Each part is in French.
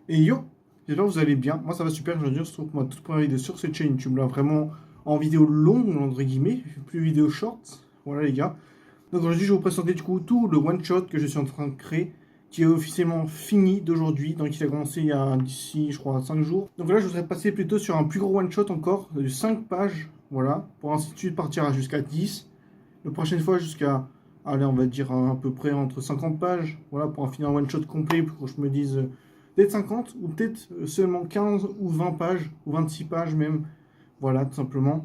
Et yo, j'espère que vous allez bien. Moi ça va super, aujourd'hui on se retrouve pour ma toute première vidéo sur cette chaîne YouTube là, vraiment en vidéo longue entre guillemets, plus vidéo short. Voilà les gars. Donc aujourd'hui je vais vous présenter du coup tout le one shot que je suis en train de créer, qui est officiellement fini d'aujourd'hui, donc il a commencé il y a d'ici je crois 5 jours. Donc là je voudrais passer plutôt sur un plus gros one shot encore, de 5 pages, voilà, pour ainsi de suite partir jusqu'à 10. La prochaine fois jusqu'à, allez, on va dire à peu près entre 50 pages, voilà, pour en finir un one-shot complet, pour que je me dise peut-être 50, ou peut-être seulement 15 ou 20 pages, ou 26 pages même, voilà, tout simplement.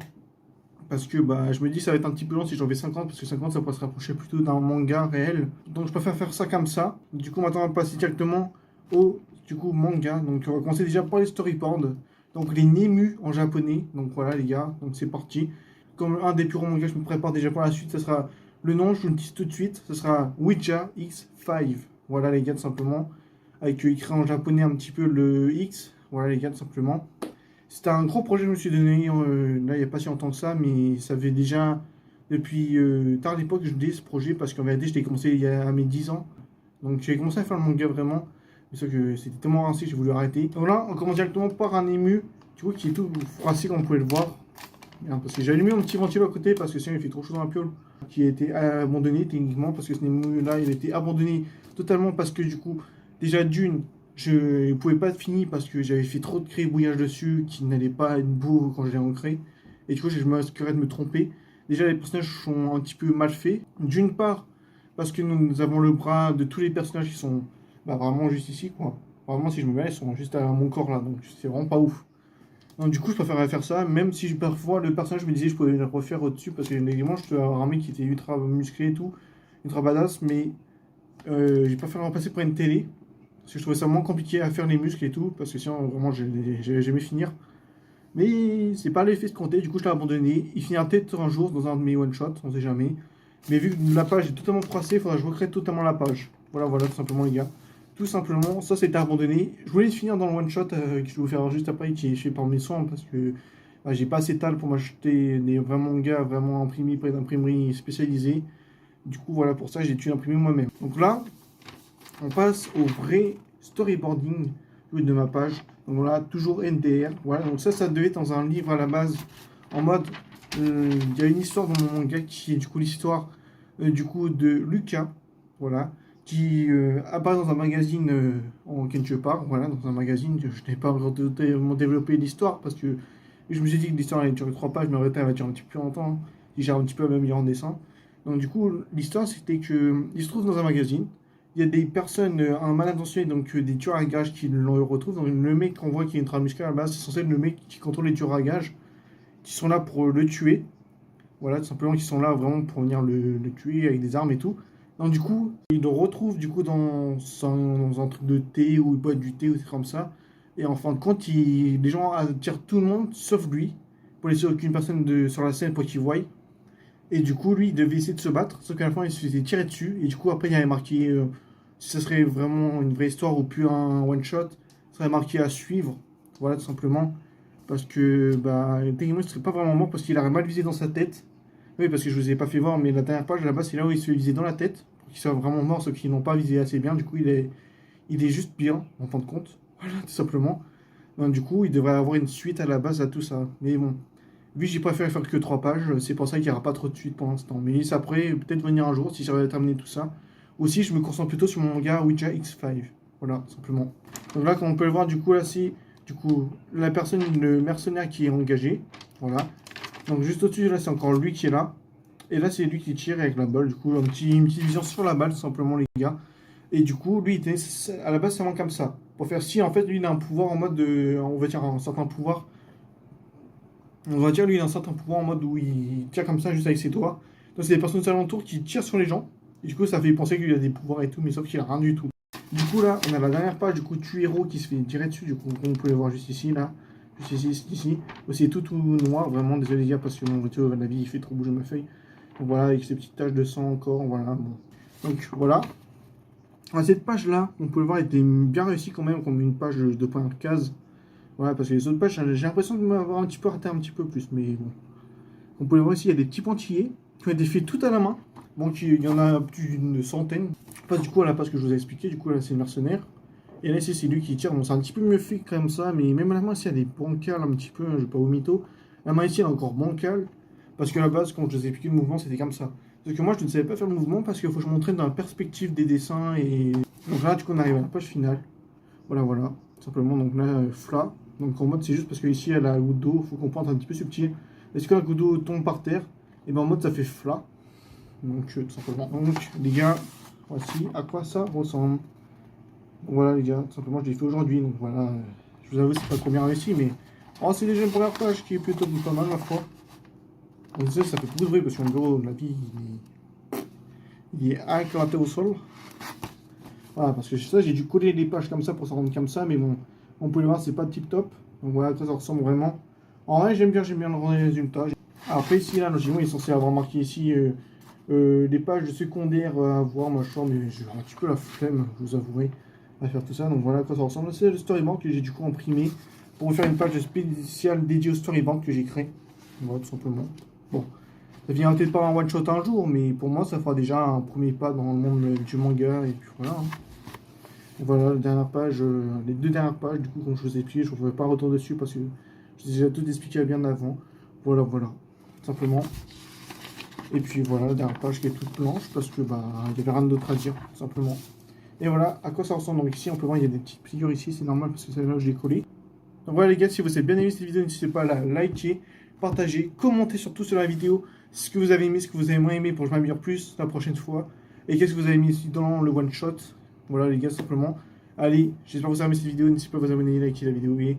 Parce que bah, je me dis ça va être un petit peu long si j'en fais 50, parce que 50 ça pourrait se rapprocher plutôt d'un manga réel. Donc je préfère faire ça comme ça. Du coup maintenant on va passer directement au manga. Donc on va commencer déjà par les storyboards. Donc les Nemu en japonais. Donc voilà les gars, donc c'est parti. Comme un des plus gros mangas, je me prépare déjà pour la suite. Ça sera le nom, je vous le dis tout de suite. Ça sera Ouija X5. Voilà les gars tout simplement. Avec écrit en japonais un petit peu le X. Voilà les gars tout simplement. C'était un gros projet que je me suis donné, là, il n'y a pas si longtemps que ça, mais ça fait déjà depuis tard l'époque que je faisais ce projet, parce qu'en vérité, je l'ai commencé il y a à mes 10 ans. Donc j'ai commencé à faire le manga vraiment, mais sauf que c'était tellement rincé, j'ai voulu arrêter. Donc là, on commence directement par un ému, tu vois, qui est tout froissé comme vous pouvez le voir. Bien, parce que j'ai allumé mon petit ventilo à côté, parce que sinon il fait trop chaud dans la piole, qui a été abandonné techniquement, parce que ce ému-là, il a été abandonné totalement, parce que du coup, déjà d'une, je ne pouvais pas être fini parce que j'avais fait trop de crébouillage dessus qui n'allait pas être beau quand je l'ai ancré. Et du coup, je me risquerais de me tromper. Déjà, les personnages sont un petit peu mal faits. D'une part, parce que nous avons le bras de tous les personnages qui sont bah, vraiment juste ici, quoi. Vraiment, si je me mets, ils sont juste à mon corps là, donc c'est vraiment pas ouf. Donc, du coup, je préférerais faire ça, même si parfois le personnage me disait que je pouvais le refaire au-dessus, parce que évidemment, je dois avoir un mec qui était ultra musclé et tout, ultra badass, mais j'ai préféré remplacer par une télé. Parce que je trouvais ça moins compliqué à faire les muscles et tout, parce que sinon, vraiment, j'allais jamais finir. Mais c'est pas l'effet escompté, du coup, je l'ai abandonné. Il finira peut-être un jour dans un de mes one-shots, on sait jamais. Mais vu que la page est totalement froissée, il faudra que je recrée totalement la page. Voilà, voilà, tout simplement, les gars. Tout simplement, ça, c'était abandonné. Je voulais finir dans le one-shot que je vais vous faire juste après, qui est fait par mes soins, parce que bah, j'ai pas assez de tal pour m'acheter des vrais mangas vraiment imprimés près d'imprimerie spécialisée. Du coup, voilà, pour ça, j'ai dû l'imprimer moi-même. Donc là, on passe au vrai storyboarding de ma page. Donc voilà, toujours NDR. Voilà, donc ça devait être dans un livre à la base, en mode, il y a une histoire dans mon manga qui est du coup l'histoire du coup de Lucas, voilà, qui apparaît dans un magazine en quelque part, voilà, dans un magazine. Je n'ai pas vraiment développé l'histoire parce que je me suis dit que l'histoire allait durer 3 pages, mais en réalité elle va durer un petit peu plus longtemps, hein, si j'ai un petit peu à même lire en dessin. Donc du coup, l'histoire c'était que il se trouve dans un magazine, il y a des personnes, un mal intentionné, donc des tueurs à gages qui le retrouvent. Donc le mec qu'on voit qui est ultra musclé à la base, c'est censé être le mec qui contrôle les tueurs à gages, qui sont là pour le tuer. Voilà, tout simplement, qui sont là vraiment pour venir le tuer avec des armes et tout. Donc du coup, il le retrouve du coup dans un truc de thé, ou il boit du thé ou des trucs comme ça. Et en fin de compte, les gens attirent tout le monde, sauf lui, pour laisser aucune personne sur la scène pour qu'il voie. Et du coup, lui, il devait essayer de se battre, sauf qu'à la fin, il se faisait tirer dessus. Et du coup, après, il y avait marqué, si ce serait vraiment une vraie histoire ou plus un one-shot, ça serait marqué à suivre. Voilà, tout simplement. Parce que, bah, techniquement, il serait pas vraiment mort parce qu'il aurait mal visé dans sa tête. Oui, parce que je vous ai pas fait voir, mais la dernière page, là-bas, c'est là où il se fait viser dans la tête. Pour qu'il soit vraiment mort, sauf qu'ils n'ont pas visé assez bien. Du coup, il est juste bien, en fin de compte. Voilà, tout simplement. Donc, du coup, il devrait avoir une suite à la base à tout ça. Mais bon, vu que j'ai préféré faire que 3 pages, c'est pour ça qu'il n'y aura pas trop de suite pour l'instant. Mais ça pourrait peut-être venir un jour si j'arrive à terminer tout ça. Aussi, je me concentre plutôt sur mon manga Ouija X5. Voilà, simplement. Donc là, comme on peut le voir, du coup, là, c'est du coup la personne, le mercenaire qui est engagé. Voilà. Donc juste au-dessus, là, c'est encore lui qui est là. Et là, c'est lui qui tire avec la balle. Du coup, une petite vision sur la balle, tout simplement, les gars. Et du coup, lui, à la base, c'est vraiment comme ça. Pour faire si, en fait, lui, il a un pouvoir en mode de. On va dire un certain pouvoir. On va dire, lui, il a un certain pouvoir en mode où il tire comme ça, juste avec ses doigts. Donc, c'est des personnes alentours qui tirent sur les gens. Et du coup, ça fait penser qu'il a des pouvoirs et tout, mais sauf qu'il a rien du tout. Du coup, là, on a la dernière page, du coup, Tuero qui se fait tirer dessus. Du coup, comme vous pouvez le voir juste ici, là. Juste ici, ici. Aussi, tout noir. Vraiment, désolé, les gars, parce que mon moto, la vie, il fait trop bouger ma feuille. Donc, voilà, avec ces petites taches de sang encore. Voilà, bon. Donc, voilà. Cette page-là, on peut le voir, était bien réussie quand même, comme une page de point de case. Voilà, parce que les autres pages, j'ai l'impression de m'avoir un petit peu raté un petit peu plus, mais bon. On peut le voir ici, il y a des petits pointillés qui ont été faits tout à la main. Bon, il y en a plus d'une centaine. Pas du coup à la page que je vous ai expliqué, du coup là c'est le mercenaire. Et là, ici, c'est lui qui tire. Bon, c'est un petit peu mieux fait comme ça, mais même la main ici, elle est bancale un petit peu, je vais pas au mytho. La main ici, elle est encore bancale, parce que à la base, quand je vous ai expliqué le mouvement, c'était comme ça. Sauf que moi, je ne savais pas faire le mouvement parce qu'il faut que je m'entraîne dans la perspective des dessins. Et donc là, du coup, on arrive à la page finale. Voilà, voilà. Simplement, donc là, flat. Donc en mode, c'est juste parce que ici, elle a la goutte d'eau. Il faut comprendre un petit peu subtil. Est-ce que la goutte d'eau tombe par terre? Et ben en mode, ça fait flat. Donc, tout simplement. Donc, les gars, voici à quoi ça ressemble. Donc, voilà, les gars, tout simplement, je l'ai fait aujourd'hui. Donc voilà, je vous avoue, c'est pas trop bien réussi, mais oh, c'est déjà une première page qui est plutôt pas mal, ma foi. Donc, ça fait beaucoup de bruit parce que mon bureau, la vie, il est éclaté au sol. Voilà, parce que ça, j'ai dû coller les pages comme ça pour s'en rendre comme ça, mais bon, on peut le voir, c'est pas tip top. Donc voilà, ça ressemble vraiment. En vrai, j'aime bien le rendre les résultats. Après, ici, là, logiquement, il est censé avoir marqué ici des pages secondaires à voir, machin, mais j'ai un petit peu la flemme, je vous avouerai, à faire tout ça. Donc voilà à quoi ça ressemble. C'est le storyboard que j'ai du coup imprimé pour vous faire une page spéciale dédiée au storyboard que j'ai créé. Voilà, tout simplement. Bon, ça vient peut-être pas en one shot un jour, mais pour moi, ça fera déjà un premier pas dans le monde du manga, et puis voilà. Hein. Voilà, la dernière page, les deux dernières pages, du coup, comme je vous ai expliqué, je ne ferai pas retour dessus parce que je vous ai déjà tout expliqué bien avant. Voilà, voilà, simplement. Et puis voilà, la dernière page qui est toute blanche parce que bah il n'y avait rien d'autre à dire, tout simplement. Et voilà à quoi ça ressemble. Donc ici, on peut voir, il y a des petites figures ici, c'est normal parce que c'est là où je l'ai collé. Donc voilà les gars, si vous avez bien aimé cette vidéo, n'hésitez pas à la liker, partager, commenter surtout sur la vidéo ce que vous avez aimé, ce que vous avez moins aimé pour que je m'améliore plus la prochaine fois. Et qu'est-ce que vous avez mis ici dans le one shot. Voilà les gars, simplement. Allez, j'espère que vous avez aimé cette vidéo, n'hésitez pas à vous abonner, liker la vidéo et